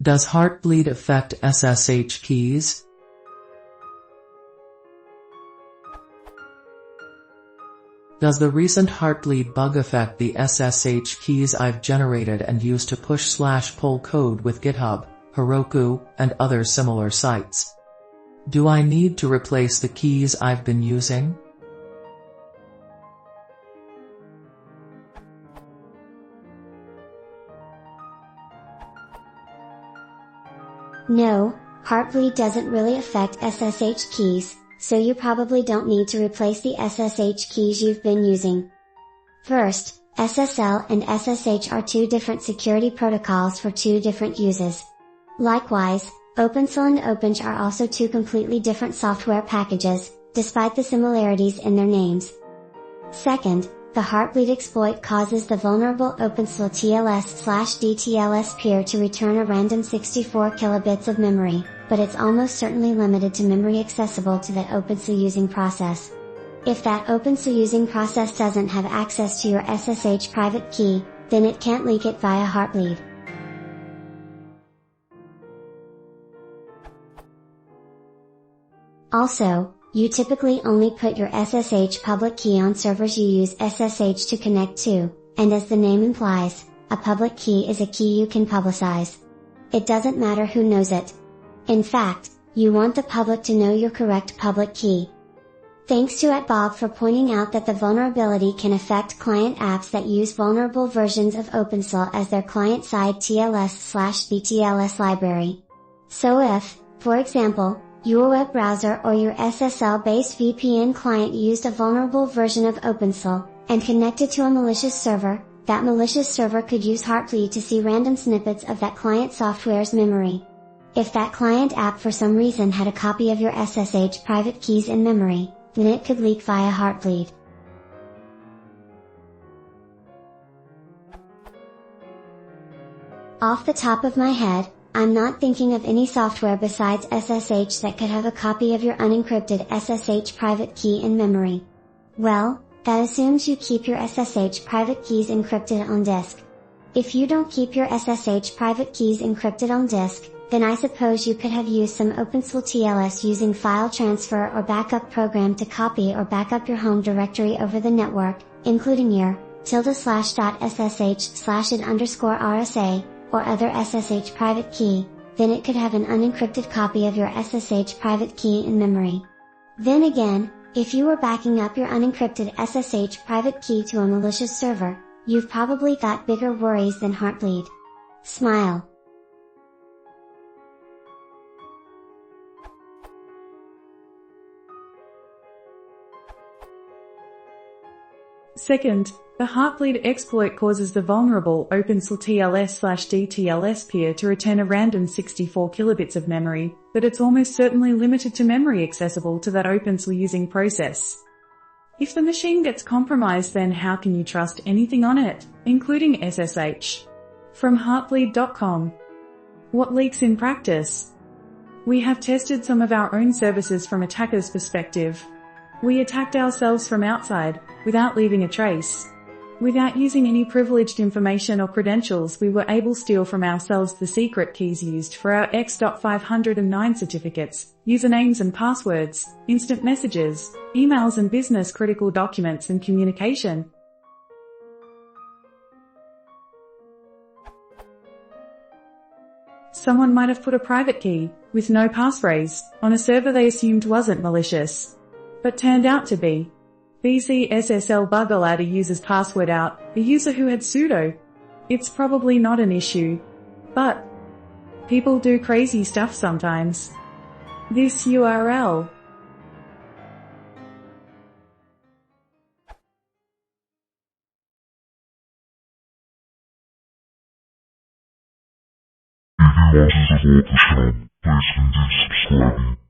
Does Heartbleed affect SSH keys? Does the recent Heartbleed bug affect the SSH keys I've generated and used to push/pull code with GitHub, Heroku, and other similar sites? Do I need to replace the keys I've been using? No, Heartbleed doesn't really affect SSH keys, so you probably don't need to replace the SSH keys you've been using. First, SSL and SSH are two different security protocols for two different uses. Likewise, openssl and openssl are also two completely different software packages, despite the similarities in their names. Second, the Heartbleed exploit causes the vulnerable openssl TLS/DTLS peer to return a random 64 kilobits of memory, but it's almost certainly limited to memory accessible to the openssl using process. If that openssl using process doesn't have access to your SSH private key, then it can't leak it via Heartbleed. Also, you typically only put your SSH public key on servers you use SSH to connect to, and as the name implies, a public key is a key you can publicize. It doesn't matter who knows it. In fact, you want the public to know your correct public key. Thanks to @Bob for pointing out that the vulnerability can affect client apps that use vulnerable versions of openssl as their client-side TLS/DTLS library. So if, for example, your web browser or your SSL-based VPN client used a vulnerable version of openssl, and connected to a malicious server, that malicious server could use Heartbleed to see random snippets of that client software's memory. If that client app for some reason had a copy of your SSH private keys in memory, then it could leak via Heartbleed. Off the top of my head, I'm not thinking of any software besides SSH that could have a copy of your unencrypted SSH private key in memory. Well, that assumes you keep your SSH private keys encrypted on disk. If you don't keep your SSH private keys encrypted on disk, then I suppose you could have used some openssl TLS using file transfer or backup program to copy or backup your home directory over the network, including your ~/.sh/id_RSA, or other SSH private key, then it could have an unencrypted copy of your SSH private key in memory. Then again, if you were backing up your unencrypted SSH private key to a malicious server, you've probably got bigger worries than Heartbleed. Smile. Second, the Heartbleed exploit causes the vulnerable openssl TLS/DTLS peer to return a random 64 kilobits of memory, but it's almost certainly limited to memory accessible to that openssl using process. If the machine gets compromised, then how can you trust anything on it, including SSH? From Heartbleed.com. What leaks in practice? We have tested some of our own services from attackers' perspective. We attacked ourselves from outside, without leaving a trace. Without using any privileged information or credentials, we were able to steal from ourselves the secret keys used for our X.509 certificates, usernames and passwords, instant messages, emails and business critical documents and communication. Someone might have put a private key, with no passphrase, on a server they assumed wasn't malicious, but turned out to be. BCSSL bug allowed a user's password out, a user who had sudo. It's probably not an issue. But people do crazy stuff sometimes. This URL. If you want to support the channel, please consider subscribing.